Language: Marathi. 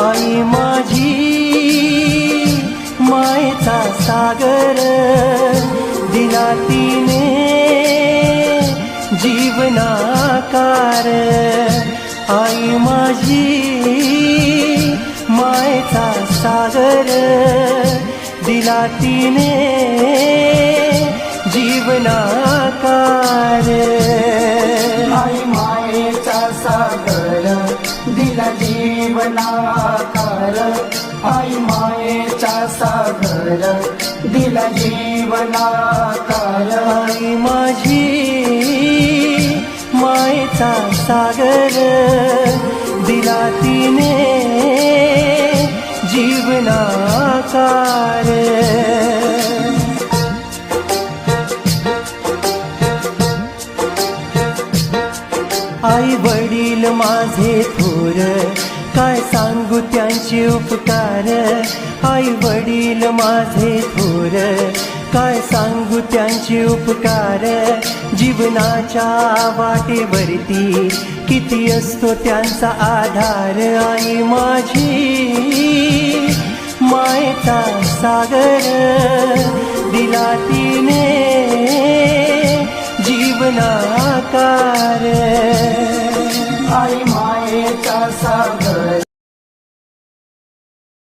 आई माझी मायेचा सागर दिला तिने जीवनाकार। आई माझी मायेचा सागर दिला तिने जीवनाकार। आई मायेचा सागर दिला जीवनाकार। आई मायेचा सागर दिला जीवनाकार। आई माझी मायेचा सागर दिला तिने जीवनाकार। आई वडील माझे थोर काय सांगू त्यांचे उपकार। आई वडील माझे थोर काय सांगू त्यांचे उपकार। जीवनाच्या वाटेवरती किती असतो त्यांचा आधार। आई माझी मायेचा सागर दिला तिने जीवनाकार। आई मायेचा सागर